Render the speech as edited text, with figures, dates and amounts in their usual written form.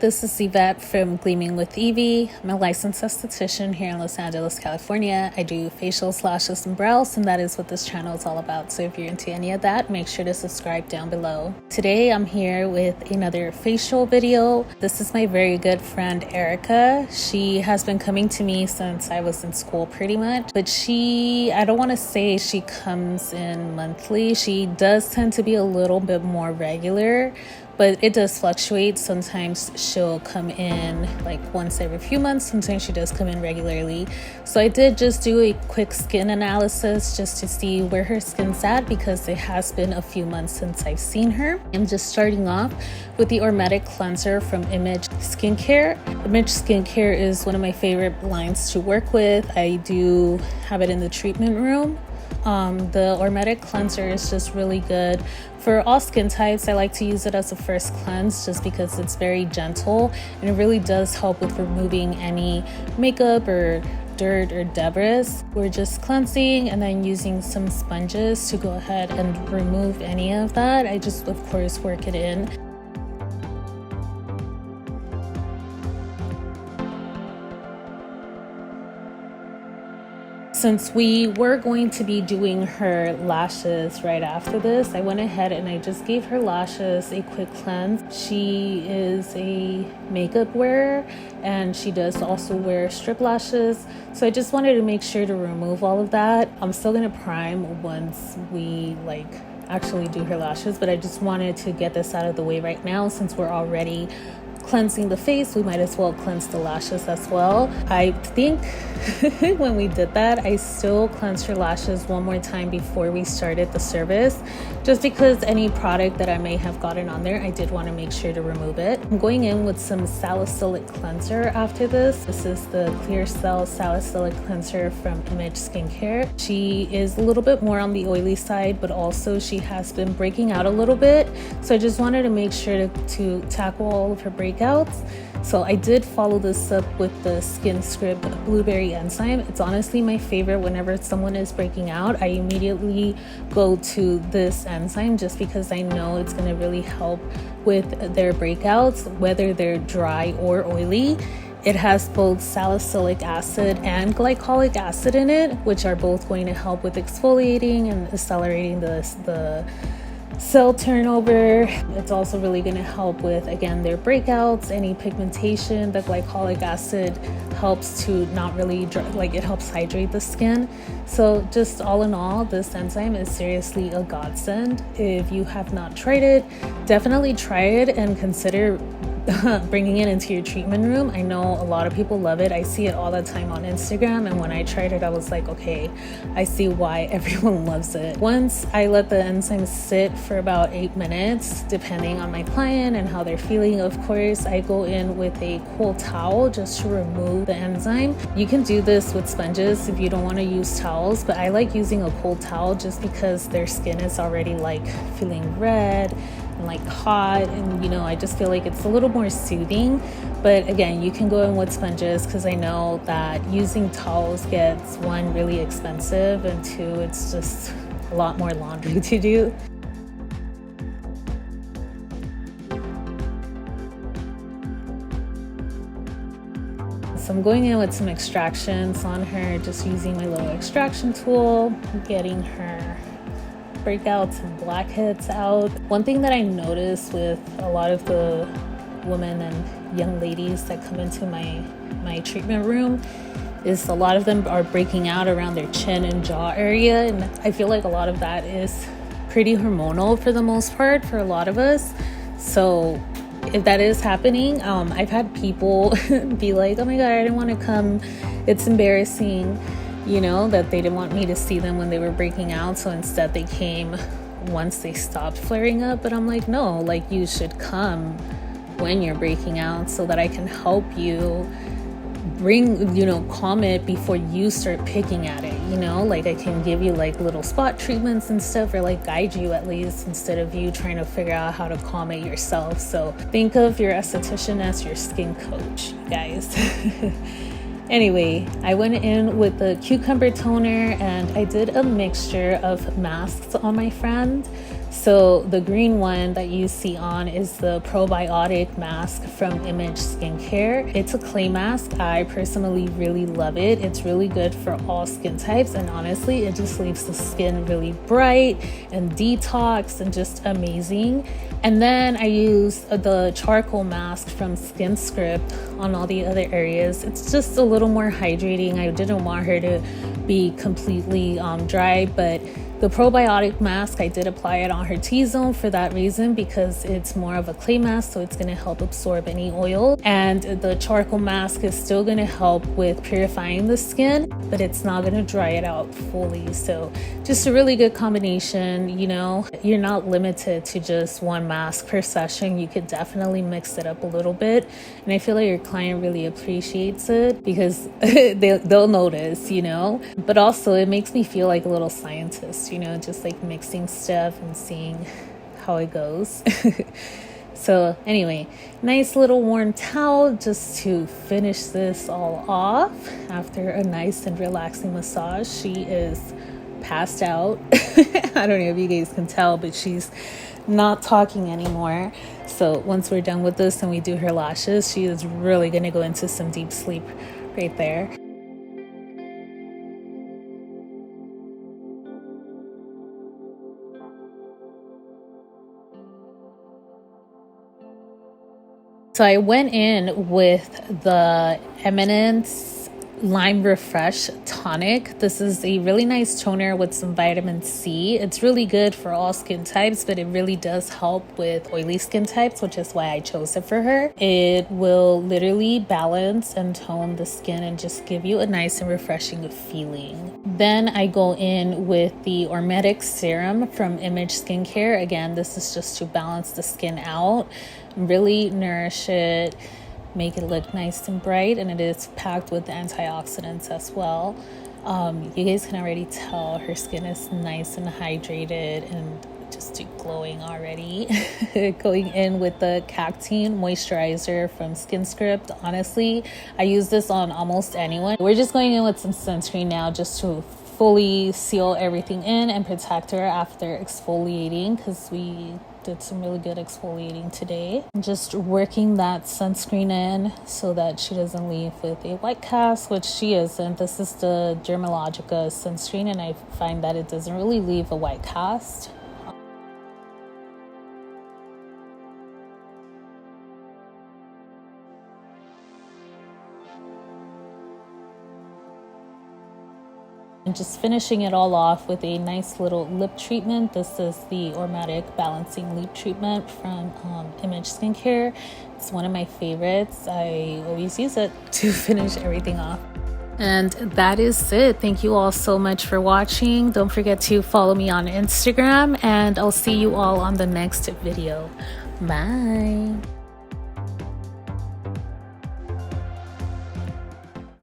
This is Yvette from Gleaming with Evie. I'm a licensed esthetician here in Los Angeles, California. I do facials, lashes, and brows, and that is what this channel is all about. So if you're into any of that, make sure to subscribe down below. Today, I'm here with another facial video. This is my very good friend, Erica. She has been coming to me since I was in school pretty much, but I don't want to say she comes in monthly. She does tend to be a little bit more regular, but it does fluctuate. Sometimes she'll come in like once every few months. Sometimes she does come in regularly. So I did just do a quick skin analysis just to see where her skin's at, because it has been a few months since I've seen her. I'm just starting off with the Ormedic cleanser from Image Skincare. Image Skincare is one of my favorite lines to work with. I do have it in the treatment room. The Ormedic cleanser is just really good for all skin types. I like to use it as a first cleanse just because it's very gentle and it really does help with removing any makeup or dirt or debris. We're just cleansing and then using some sponges to go ahead and remove any of that. I just, of course, work it in. Since we were going to be doing her lashes right after this, I went ahead and I just gave her lashes a quick cleanse. She is a makeup wearer and she does also wear strip lashes. So I just wanted to make sure to remove all of that. I'm still gonna prime once we actually do her lashes, but I just wanted to get this out of the way right now. Since we're already cleansing the face, we might as well cleanse the lashes as well. I think when we did that, I still cleansed her lashes one more time before we started the service, just because any product that I may have gotten on there, I did want to make sure to remove it. I'm going in with some Salicylic cleanser after this. This is the Clear Cell Salicylic cleanser from Image Skincare. She is a little bit more on the oily side, but also she has been breaking out a little bit. So I just wanted to make sure to tackle all of her breakouts. So I did follow this up with the SkinScript Blueberry Enzyme. It's honestly my favorite. Whenever someone is breaking out, I immediately go to this enzyme just because I know it's going to really help with their breakouts, whether they're dry or oily. It has both salicylic acid and glycolic acid in it, which are both going to help with exfoliating and accelerating the cell turnover. It's also really going to help with, again, their breakouts, any pigmentation. The glycolic acid helps to not really it helps hydrate the skin. So just all in all, this enzyme is seriously a godsend. If you have not tried it, definitely try it and consider bringing it into your treatment room. I know a lot of people love it. I see it all the time on Instagram, and when I tried it, I was like, okay, I see why everyone loves it. Once I let the enzyme sit for about 8 minutes, depending on my client and how they're feeling, of course, I go in with a cool towel just to remove the enzyme. You can do this with sponges if you don't want to use towels, but I like using a cold towel just because their skin is already feeling red and hot, and I just feel like it's a little more soothing. But again, you can go in with sponges because I know that using towels gets, one, really expensive, and two, it's just a lot more laundry to do. So I'm going in with some extractions on her, just using my little extraction tool, getting her breakouts and blackheads out. One thing that I noticed with a lot of the women and young ladies that come into my treatment room is a lot of them are breaking out around their chin and jaw area, and I feel like a lot of that is pretty hormonal for the most part for a lot of us. So if that is happening, I've had people be like, oh my god, I didn't want to come, it's embarrassing, that they didn't want me to see them when they were breaking out, so instead they came once they stopped flaring up. But I'm like, no, you should come when you're breaking out so that I can help you calm it before you start picking at it. I can give you little spot treatments and stuff, or guide you at least, instead of you trying to figure out how to calm it yourself. So think of your esthetician as your skin coach, you guys. Anyway, I went in with the cucumber toner and I did a mixture of masks on my friend. So the green one that you see on is the Probiotic mask from Image Skincare. It's a clay mask. I personally really love it. It's really good for all skin types, and honestly, it just leaves the skin really bright and detox and just amazing. And then I use the charcoal mask from SkinScript on all the other areas. It's just a little more hydrating. I didn't want her to be completely dry, but the probiotic mask, I did apply it on her T-zone for that reason, because it's more of a clay mask, so it's going to help absorb any oil. And the charcoal mask is still going to help with purifying the skin, but it's not going to dry it out fully. So just a really good combination. You know, you're not limited to just one mask per session. You could definitely mix it up a little bit. And I feel like your client really appreciates it, because they'll notice, you know. But also it makes me feel like a little scientist, you know, just like mixing stuff and seeing how it goes. So anyway, nice little warm towel just to finish this all off after a nice and relaxing massage. She is passed out. I don't know if you guys can tell, but she's not talking anymore. So once we're done with this and we do her lashes, she is really going to go into some deep sleep right there. So I went in with the Eminence Lime Refresh Tonic. This is a really nice toner with some vitamin C. It's really good for all skin types, but it really does help with oily skin types, which is why I chose it for her. It will literally balance and tone the skin and just give you a nice and refreshing feeling. Then I go in with the Ormedic Serum from Image Skincare. Again, this is just to balance the skin out, really nourish it, make it look nice and bright, and it is packed with antioxidants as well. You guys can already tell her skin is nice and hydrated and just glowing already. Going in with the Canteen Moisturizer from SkinScript. Honestly, I use this on almost anyone. We're just going in with some sunscreen now just to fully seal everything in and protect her after exfoliating, because we did some really good exfoliating today. Just working that sunscreen in so that she doesn't leave with a white cast, which she isn't. This is the Dermalogica sunscreen, and I find that it doesn't really leave a white cast. And just finishing it all off with a nice little lip treatment. This is the Ormedic Balancing Lip Treatment from Image Skincare. It's one of my favorites. I always use it to finish everything off. And that is it. Thank you all so much for watching. Don't forget to follow me on Instagram, and I'll see you all on the next video. Bye.